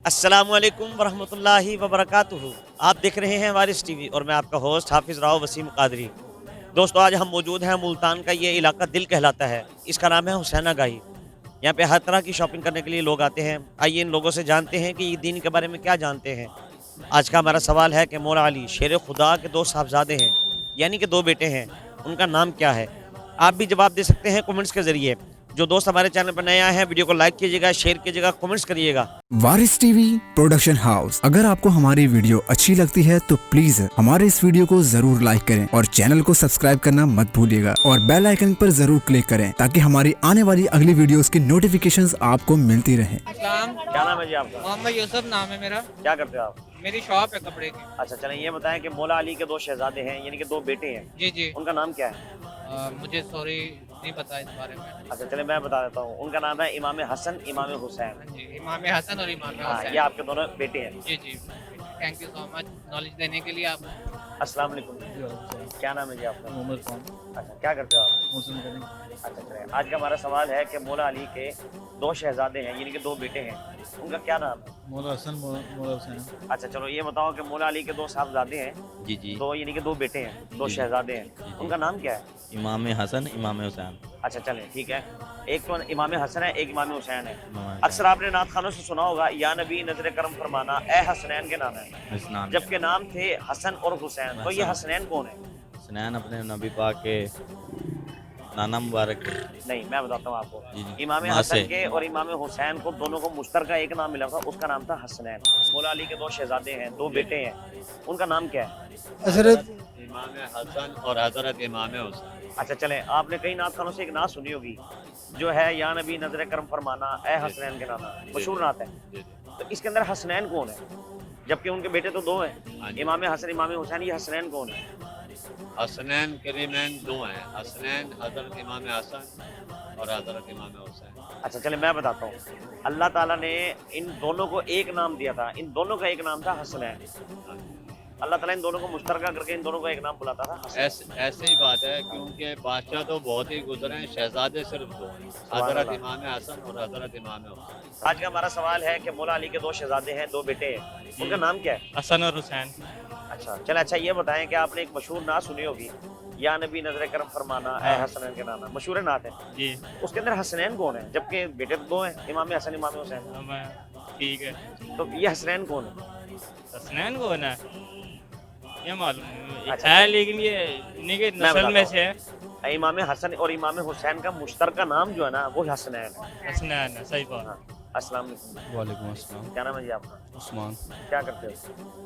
अस्सलामुअलैकुम वरहमतुल्लाहि वबरकातुहू। आप देख रहे हैं वारिस टीवी और मैं आपका होस्ट हाफिज़ राव वसीम कादरी। दोस्तों, आज हम मौजूद हैं मुल्तान का ये इलाका दिल कहलाता है। इसका नाम है हुसैना गाही। यहाँ पे हर तरह की शॉपिंग करने के लिए लोग आते हैं। आइए इन लोगों से जानते हैं कि ये दीन के बारे में क्या जानते हैं। आज का हमारा सवाल है कि मौला अली शेर खुदा के दो साहबजादे हैं, यानी कि दो बेटे हैं, उनका नाम क्या है? आप भी जवाब दे सकते हैं कमेंट्स के ज़रिए। जो दोस्त हमारे चैनल पर नए आए हैं, वीडियो को लाइक कीजिएगा, शेयर कीजिएगा, कमेंट्स करिएगा। वारिस टीवी प्रोडक्शन हाउस। अगर आपको हमारी वीडियो अच्छी लगती है तो प्लीज हमारे इस वीडियो को जरूर लाइक करें और चैनल को सब्सक्राइब करना मत भूलिएगा और बेल आइकन पर जरूर क्लिक करें ताकि हमारी आने वाली अगली वीडियोस की नोटिफिकेशंस आपको मिलती रहें। अस्सलाम। क्या नाम है जी आपका? मोहम्मद यूसुफ नाम है मेरा। क्या करते हो आप? मेरी शॉप है कपड़े की। अच्छा, चलें ये बताएं कि मौला अली के दो शहजादे हैं, यानी कि दो बेटे हैं, जी जी। उनका नाम क्या है? मुझे सॉरी नहीं पता इस बारे में। अच्छा, चलें मैं बता देता हूँ। उनका नाम है इमाम हसन, इमाम हुसैन। हाँ जी, इमाम हसन और इमाम हाँ, हुसैन। ये आपके दोनों बेटे हैं। जी जी, thank you so much knowledge देने के लिए आप। अस्सलाम वालेकुम। क्या नाम है जी आपका? मोहम्मद खान अच्छा, क्या करते हो आप? मुस्लिम करें। अच्छा, चलें आज का हमारा सवाल है कि मौला अली के दो शहजादे हैं, यानी कि दो बेटे हैं, उनका क्या नाम है? मौला हसन मौला हुसैन। अच्छा, चलो ये बताओ कि मौला अली के दो साहबजादे हैं, जी जी। दो यानी कि दो बेटे हैं, दो जी। शहजादे हैं, जी। उनका नाम क्या है? इमाम हसन इमाम हुसैन। अच्छा, चलें ठीक है। एक तो इमाम हसन है, एक इमाम हुसैन है। इमाम अक्सर आपने नात खानों से सुना होगा, या नबी नजर करम फरमाना ए हसनैन के नाम है, हुसैन। जबकि नाम थे हसन और हुसैन। तो ये हसनैन कौन है? हुसैन अपने नबी पाक के नाना मुबारक है। नहीं, मैं बताता हूँ आपको। जी जी। इमाम वहाँ हसन से। के और इमाम हुसैन को दोनों को मुश्तरका एक नाम मिला था, उसका नाम था हसनैन। मौला अली के दो शहजादे हैं, दो बेटे हैं, उनका नाम क्या है? हजरत इमाम हसन और हजरत इमाम हुसैन। अच्छा, चलें आपने कई नात खानों से एक नात सुनी होगी, जो है या नबी नजर करम फरमाना ए हसनैन के नाना, मशहूर नात है। तो इसके अंदर हसनैन कौन है, जबकि उनके बेटे तो दो हाँ हैं, जी। इमाम हसन इमाम हुसैन। ये हसनैन कौन है? हसनैन करीमैन दो हैं, हसनैन हजरत इमाम हसन और हजरत इमाम हुसैन। अच्छा, चलें मैं बताता हूँ। अल्लाह ताला ने इन दोनों को एक नाम दिया था, इन दोनों का एक नाम था हसनैन। अल्लाह ताला इन दोनों को मुश्तरका करके इन दोनों का एक नाम बुलाता था हसनैन। ऐसे ही बात है क्योंकि बादशाह तो बहुत ही गुजरे हैं, शहजादे सिर्फ दो हैं, हजरत इमाम हसन और हजरत इमाम हुसैन। आज का हमारा सवाल है कि मौला अली के दो शहजादे हैं, दो बेटे हैं, उनका नाम क्या है? हसन और हुसैन। अच्छा, चले अच्छा ये बताएं कि आपने एक मशहूर नात सुनी होगी, या नबी नजर करम फरमाना ए हसनैन के नाना, मशहूर नात है। जी उसके अंदर हसनैन कौन है, जबकि बेटे तो दो हैं, इमाम हसन इमाम हुसैन। ठीक है। तो ये हसनैन कौन है? हसनैन कौन है ये मालूम अच्छा। है, लेकिन ये इन्हीं के मैं नस्ल में बताता से है। इमाम हसन और इमाम हुसैन का मुश्तरका नाम जो है ना, वो हसनैन है। हसनैन है, सही बात। हाँ। अस्सलाम वालेकुम। वालेकुम अस्सलाम। क्या नाम है जी आपका? उस्मान। क्या करते हो?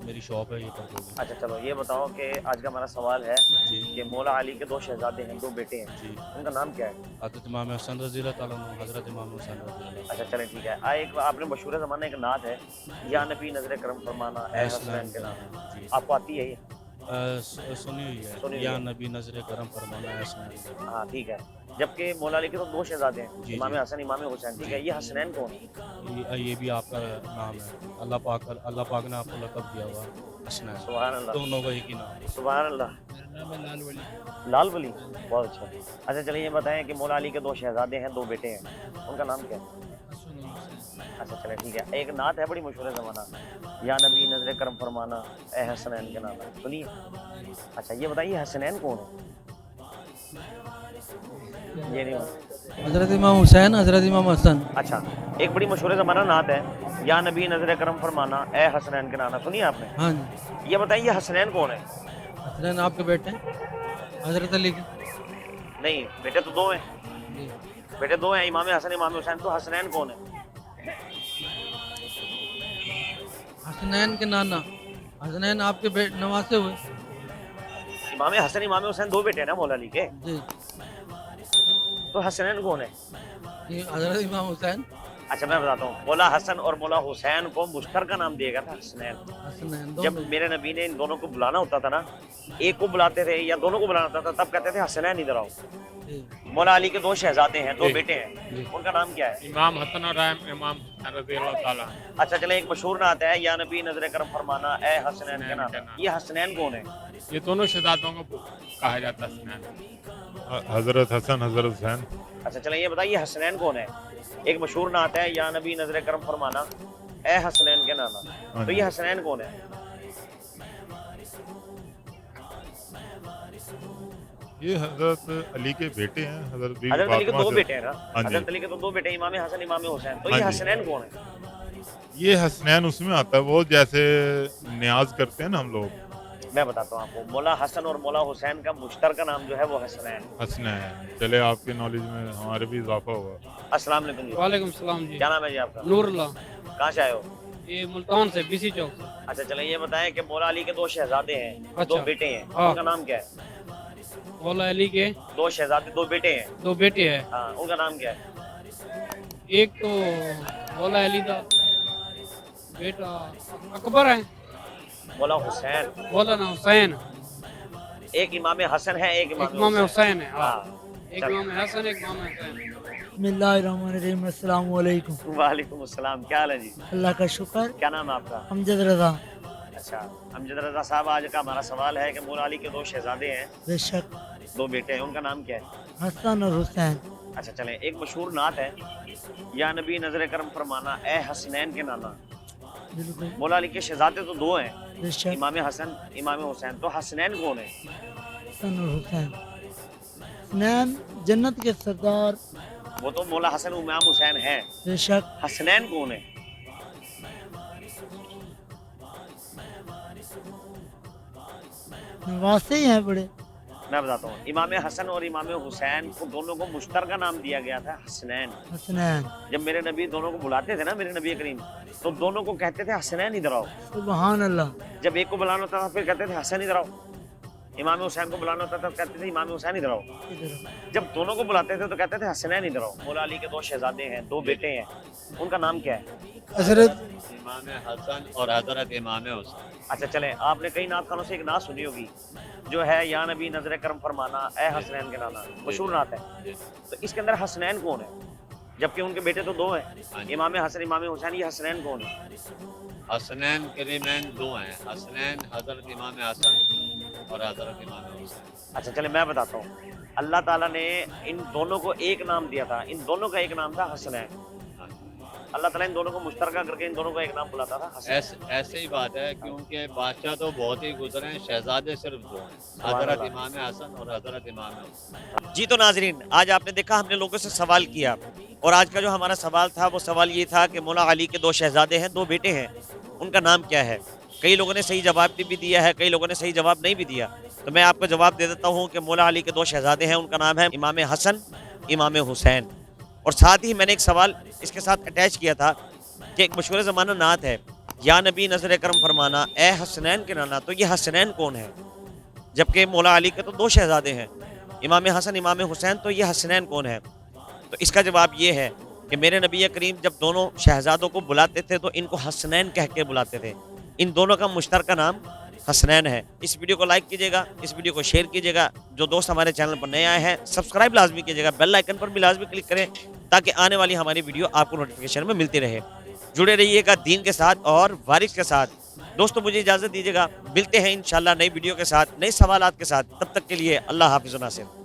मेरी शॉप है ये पर। अच्छा, चलो ये बताओ कि आज का हमारा सवाल है जी कि मौला अली के दो शहजादे हैं, दो बेटे हैं, जी। उनका नाम क्या है? हजरत इमाम हसन रज़ी अल्लाह ताला अन्हु, हजरत इमाम हुसैन रज़ी अल्लाह अच्छा, चलें ठीक है। एक आपने मशहूर ज़माना एक नात है, या नबी नजर करम फरमाना ए हसनैन के नाम, जी। आपको आती है ये? सुनी हुई सुनी है, हुई या है। नबी नजर करम फरमाना है हसनैन। हाँ ठीक है। जबकि मौला अली के तो दो शहजादे हैं, जी, इमाम जी। हसन इमाम हुसैन। ठीक है, ये हसनैन कौन है? ये भी आपका नाम है। अल्लाह पाक ने आपको लक़ब दिया हुआ हसनैन। सुभान अल्लाह, दोनों का एक ही नाम है। सुभान अल्लाह। मेरा नाम है लाल वली। लाल वली, बहुत अच्छा। अच्छा, चलिए ये बताएं कि मौला अली के दो शहजादे हैं, दो बेटे हैं, उनका नाम क्या है? अच्छा, चलें ठीक है। एक नात है बड़ी मशहूर ज़माना, या नबी नजर करम फरमाना ए हसनैन के नाम, सुनिए। अच्छा, ये बताइए हसनैन कौन है? ये नहीं मालूम। हजरत इमाम हुसैन, हजरत इमाम हसन। अच्छा, एक बड़ी मशहूर ज़माना नात है, या नबी नजर करम फरमाना ए हसनैन के नाना, सुनिए आपने? हाँ जी। ये बताइए हसनैन कौन है? हसनैन आपके बेटे हजरत अली के। नहीं, बेटे तो दो हैं, जी। बेटे दो हैं, इमाम हसन इमाम हुसैन। तो हसनैन कौन है? हसनैन के नाना, हसनैन आपके नवासे हुए। इमाम हसन इमाम हुसैन दो बेटे हैं ना मौला अली के, जी। तो हसनैन कौन है? ये हजरत इमाम हुसैन। अच्छा, मैं बताता हूँ। मौला हसन और मौला हुसैन को मुश्तरका नाम दिया गया था हसनैन। हसनैन जब दोनों। मेरे नबी ने इन दोनों को बुलाना होता था ना, एक को बुलाते थे या दोनों को बुलाना होता था, तब कहते थे हसनैन इधर आओ। जी। मौला अली के दो शहजादे हैं, दो बेटे हैं, उनका नाम क्या है? इमाम हसन और इमाम रज़ी अल्लाह ताला। अच्छा, चले एक मशहूर नात है, या नबी नजर करम फरमाना ए हसनैन के नाम। ये हसनैन कौन है? ये दोनों शहजादों को कहा जाता है हसनैन। हजरत हसन हजरत हुसैन। अच्छा, चले ये बताइए हसनैन कौन है? एक मशहूर नात है, या नबी नजर करम फरमाना ए हसनैन के नाना, हाँ तो जी। ये हसनैन कौन है? ये हजरत अली के बेटे हैं, हजरत बीबी हजरत अली के फातिमा दो से। बेटे हैं ना, हाँ जी। हजरत अली के तो दो बेटे हैं, इमाम हसन इमाम हुसैन, तो हाँ ये जी। हसनैन कौन है? ये हसनैन उसमें आता है, वो जैसे न्याज करते हैं ना हम लोग, मैं बताता हूँ आपको, मौला हसन और मौला हुसैन का मुश्तरका नाम जो है वो हसनैन। हसनैन। चले आपके नॉलेज में हमारे भी इजाफा हुआ। अस्सलाम वालेकुम जी, वालेकुम सलाम जी। क्या नाम है जी आपका? नूरुल्लाह, कहाँ से आए हो? ये मुल्तान से बीसी चौक से। अच्छा चले ये बताएं कि मौला अली के दो शहजादे हैं, दो अच्छा। बेटे हैं, हाँ। उनका नाम क्या है? मौला अली के दो शहजादे दो बेटे हैं, दो बेटे हैं। हाँ, उनका नाम क्या है? एक तो मौला अली का बेटा अकबर है, मौला हुसैन, मौलाना हुसैन, एक इमाम हसन है, एक एक इमाम इमाम हुसैन है। हाँ, हाँ, एक इमाम हसन, एक इमाम हुसैन। बिस्मिल्लाहिर्रहमानिर्रहीम, अस्सलाम वालेकुम। वालेकुम अस्सलाम, क्या हाल है जी? अल्लाह का शुक्र। क्या नाम है आपका? अमजद रजा। अच्छा, अमजद रजा साहब, आज का हमारा सवाल है कि मौला अली के दो शहजादे हैं, बेशक दो बेटे हैं, उनका नाम क्या है? हसन और हुसैन। अच्छा चलें, एक मशहूर नात है, या नबी नजर करम फरमाना ए हसनैन के नाना। बिल्कुल मौला अली के शहजादे तो दो हैं, बेशक, इमाम हसन इमाम हुसैन, तो हसनैन कौन है? हसन और हुसैन। हसनैन जन्नत के सरदार। वो तो मौला हसन इमाम हुसैन है, बेशक, हसनैन कौन है? नवासे ही हैं बड़े। मैं बताता हूँ, इमाम हसन और इमाम हुसैन को दोनों को मुश्तरका नाम दिया गया था हसनैन। हसनैन, जब मेरे नबी दोनों को बुलाते थे ना, मेरे नबी करीम, तो दोनों को कहते थे हसनैन इधर आओ। सुबहान अल्लाह। जब एक को बुलाना होता था फिर कहते थे हसन इधर आओ, इमाम हुसैन को बुलाना होता था तो कहते थे इमाम हुसैन इधर आओ। इधर जब दोनों को बुलाते थे तो कहते थे हसनैन इधर आओ। मौला अली के दो शहजादे हैं, दो बेटे हैं, उनका नाम क्या है? हजरत इमाम हसन और हजरत इमाम हुसैन। अच्छा चलें, आपने कई नात खानों से एक नात सुनी होगी जो है या नबी नजर करम फरमाना ए हसनैन के नाना, मशहूर नात है। तो इसके अंदर हसनैन कौन है? जबकि उनके बेटे तो दो हैं, इमाम हसन इमाम हुसैन, ये हसनैन कौन है? हसनैन करीमैन दो हैं, हसनैन हजरत इमाम हसन और हजरत इमाम हुसैन। अच्छा चले मैं बताता हूँ, अल्लाह ताला ने इन दोनों को एक नाम दिया था, इन दोनों का एक नाम था हसनैन। अल्लाह ताला इन दोनों को मुश्तरका करके इन दोनों का एक नाम बुलाता था हसनैन। ऐसे ही बात है क्योंकि बादशाह तो बहुत ही गुजरे हैं, शहजादे सिर्फ दो हैं, हजरत इमाम हसन और हजरत इमाम हुसैन। जी तो नाजरीन, आज आपने देखा हमने लोगों से सवाल किया, और आज का जो हमारा सवाल था वो सवाल ये था कि मौला अली के दो शहजादे हैं, दो बेटे हैं, उनका नाम क्या है? कई लोगों ने सही जवाब भी दिया है, कई लोगों ने सही जवाब नहीं भी दिया। तो मैं आपको जवाब दे देता हूँ कि मौला अली के दो शहजादे हैं, उनका नाम है इमाम हसन इमाम हुसैन। और साथ ही मैंने एक सवाल इसके साथ अटैच किया था कि एक मशहूर ज़माना नात है, या नबी नजर करम फरमाना ए हसनैन के नाना, तो ये हसनैन कौन है? जबकि मौला अली के तो दो शहजादे हैं, इमाम हसन इमाम हुसैन, तो ये हसनैन कौन है? तो इसका जवाब ये है कि मेरे नबी करीम जब दोनों शहजादों को बुलाते थे तो इनको हसनैन कह के बुलाते थे। इन दोनों का मुश्तरका नाम हसनैन है। इस वीडियो को लाइक कीजिएगा, इस वीडियो को शेयर कीजिएगा। जो दोस्त हमारे चैनल पर नए आए हैं सब्सक्राइब लाजमी कीजिएगा, बेल आइकन पर भी लाजमी क्लिक करें ताकि आने वाली हमारी वीडियो आपको नोटिफिकेशन में मिलती रहे। जुड़े रहिएगा दीन के साथ और वारिस के साथ। दोस्तों मुझे इजाज़त दीजिएगा, मिलते हैं इंशाल्लाह नई वीडियो के साथ, नए सवालात के साथ। तब तक के लिए अल्लाह हाफिज़ नासिर।